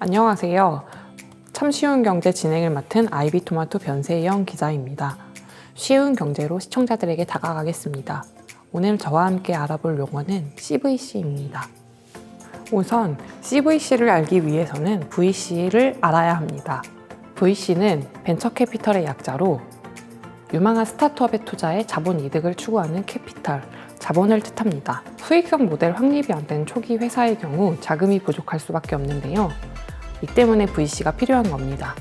안녕하세요. 참 쉬운 경제 진행을 맡은 아이비토마토 변세영 기자입니다. 쉬운 경제로 시청자들에게 다가가겠습니다. 오늘 저와 함께 알아볼 용어는 CVC입니다. 우선 CVC를 알기 위해서는 VC를 알아야 합니다. VC는 벤처캐피털의 약자로 유망한 스타트업에 투자해 자본 이득을 추구하는 캐피털, 자본을 뜻합니다. 수익성 모델 확립이 안 된 초기 회사의 경우 자금이 부족할 수밖에 없는데요. 이 때문에 VC가 필요한 겁니다.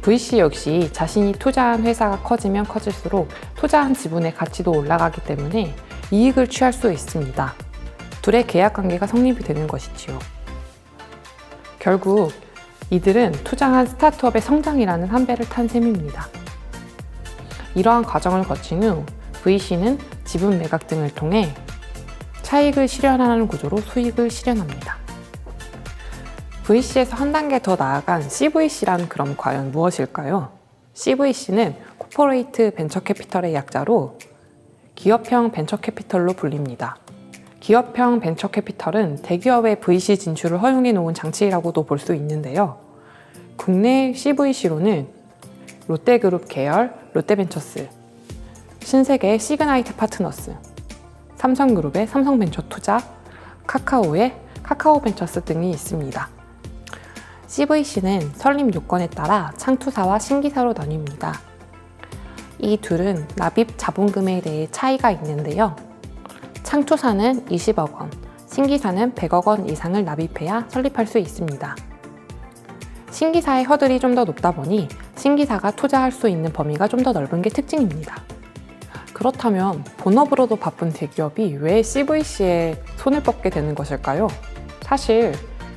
VC 역시 자신이 투자한 회사가 커지면 커질수록 투자한 지분의 가치도 올라가기 때문에 이익을 취할 수 있습니다. 둘의 계약 관계가 성립이 되는 것이지요. 결국 이들은 투자한 스타트업의 성장이라는 한 배를 탄 셈입니다. 이러한 과정을 거친 후 VC는 지분 매각 등을 통해 차익을 실현하는 구조로 수익을 실현합니다. VC에서 한 단계 더 나아간 CVC란 그럼 과연 무엇일까요? CVC는 코퍼레이트 벤처캐피털의 약자로 기업형 벤처캐피털로 불립니다. 기업형 벤처캐피털은 대기업의 VC 진출을 허용해 놓은 장치라고도 볼 수 있는데요. 국내 CVC로는 롯데그룹 계열 롯데벤처스, 신세계의 시그나이트 파트너스, 삼성그룹의 삼성벤처투자, 카카오의 카카오벤처스 등이 있습니다. CVC는 설립 요건에 따라 창투사와 신기사로 나뉩니다. 이 둘은 납입 자본금에 대해 차이가 있는데요. 창투사는 20억 원, 신기사는 100억 원 이상을 납입해야 설립할 수 있습니다. 신기사의 허들이 좀 더 높다 보니 신기사가 투자할 수 있는 범위가 좀 더 넓은 게 특징입니다. 그렇다면 본업으로도 바쁜 대기업이 왜 CVC에 손을 뻗게 되는 것일까요? 사실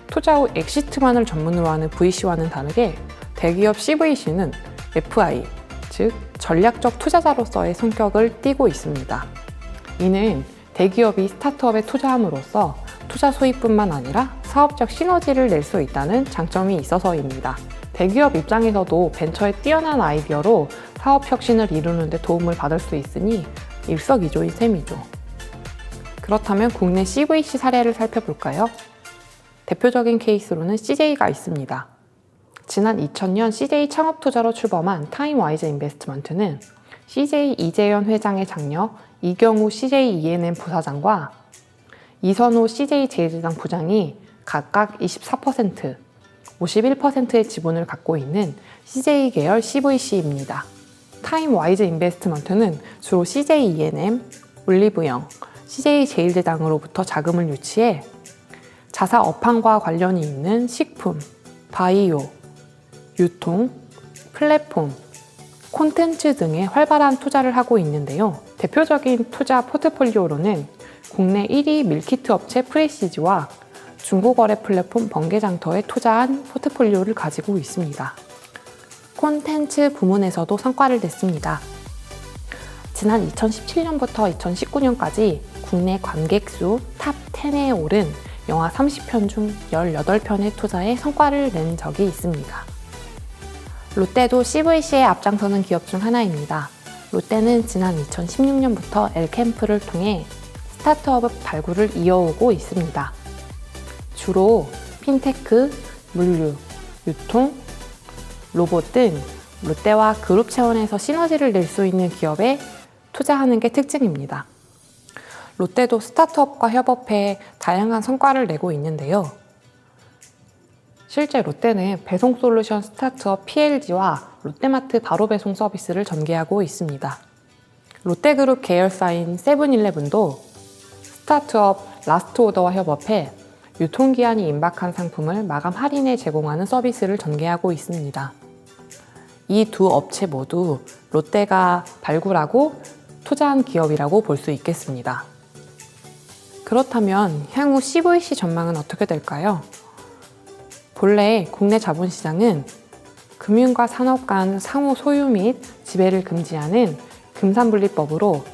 투자 후 엑시트만을 전문으로 하는 VC와는 다르게 대기업 CVC는 FI, 즉 전략적 투자자로서의 성격을 띠고 있습니다. 이는 대기업이 스타트업에 투자함으로써 투자 수익뿐만 아니라 사업적 시너지를 낼 수 있다는 장점이 있어서입니다. 대기업 입장에서도 벤처의 뛰어난 아이디어로 사업 혁신을 이루는 데 도움을 받을 수 있으니 일석이조인 셈이죠. 그렇다면 국내 CVC 사례를 살펴볼까요? 대표적인 케이스로는 CJ가 있습니다. 지난 2000년 CJ 창업 투자로 출범한 타임와이즈 인베스트먼트는 CJ 이재현 회장의 장녀 이경우 CJ E&M 부사장과 이선호 CJ 제일제당 부장이 각각 24%, 51%의 지분을 갖고 있는 CJ 계열 CVC입니다. 타임와이즈 인베스트먼트는 주로 CJ E&M, 올리브영, CJ 제일제당으로부터 자금을 유치해 자사 업황과 관련이 있는 식품, 바이오, 유통, 플랫폼, 콘텐츠 등에 활발한 투자를 하고 있는데요. 대표적인 투자 포트폴리오로는 국내 1위 밀키트 업체 프레시즈와 중고거래 플랫폼 번개장터에 투자한 포트폴리오를 가지고 있습니다. 콘텐츠 부문에서도 성과를 냈습니다. 지난 2017년부터 2019년까지 국내 관객 수 탑 10에 오른 영화 30편 중 18편의 투자에 성과를 낸 적이 있습니다. 롯데도 CVC에 앞장서는 기업 중 하나입니다. 롯데는 지난 2016년부터 엘캠프를 통해 스타트업 발굴을 이어오고 있습니다. 주로 핀테크, 물류, 유통, 로봇 등 롯데와 그룹 차원에서 시너지를 낼 수 있는 기업에 투자하는 게 특징입니다. 롯데도 스타트업과 협업해 다양한 성과를 내고 있는데요. 실제 롯데는 배송 솔루션 스타트업 PLG와 롯데마트 바로 배송 서비스를 전개하고 있습니다. 롯데그룹 계열사인 세븐일레븐도 스타트업 라스트 오더와 협업해 유통기한이 임박한 상품을 마감 할인에 제공하는 서비스를 전개하고 있습니다. 이 두 업체 모두 롯데가 발굴하고 투자한 기업이라고 볼 수 있겠습니다. 그렇다면 향후 CVC 전망은 어떻게 될까요? 본래 국내 자본시장은 금융과 산업 간 상호 소유 및 지배를 금지하는 금산분리법으로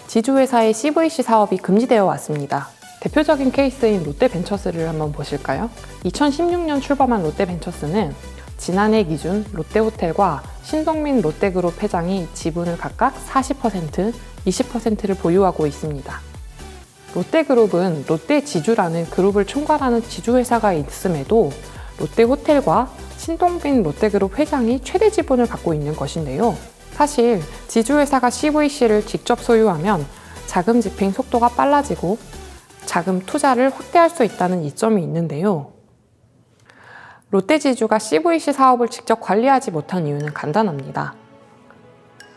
지주회사의 CVC 사업이 금지되어 왔습니다. 대표적인 케이스인 롯데벤처스를 한번 보실까요? 2016년 출범한 롯데벤처스는 지난해 기준 롯데호텔과 신동민 롯데그룹 회장이 지분을 각각 40%, 20%를 보유하고 있습니다. 롯데그룹은 롯데지주라는 그룹을 총괄하는 지주회사가 있음에도 롯데호텔과 신동빈 롯데그룹 회장이 최대 지분을 갖고 있는 것인데요. 사실 지주회사가 CVC를 직접 소유하면 자금 집행 속도가 빨라지고 자금 투자를 확대할 수 있다는 이점이 있는데요. 롯데지주가 CVC 사업을 직접 관리하지 못한 이유는 간단합니다.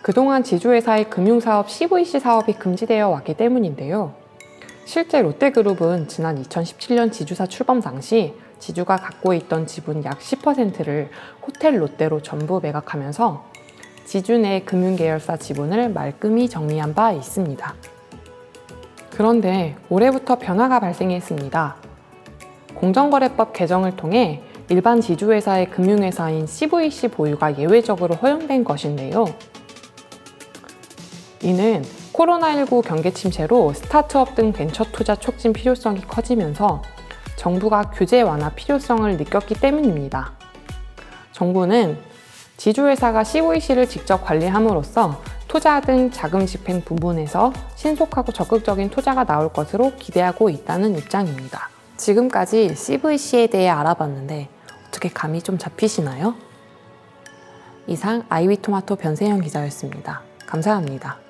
그동안 지주회사의 금융사업 CVC 사업이 금지되어 왔기 때문인데요. 실제 롯데그룹은 지난 2017년 지주사 출범 당시 지주가 갖고 있던 지분 약 10%를 호텔 롯데로 전부 매각하면서 지주 내 금융계열사 지분을 말끔히 정리한 바 있습니다. 그런데 올해부터 변화가 발생했습니다. 공정거래법 개정을 통해 일반 지주회사의 금융회사인 CVC 보유가 예외적으로 허용된 것인데요. 이는 코로나19 경계 침체로 스타트업 등 벤처 투자 촉진 필요성이 커지면서 정부가 규제 완화 필요성을 느꼈기 때문입니다. 정부는 지주회사가 CVC를 직접 관리함으로써 투자 등 자금 집행 부분에서 신속하고 적극적인 투자가 나올 것으로 기대하고 있다는 입장입니다. 지금까지 CVC에 대해 알아봤는데 어떻게 감이 좀 잡히시나요? 이상 아이비토마토 변세영 기자였습니다. 감사합니다.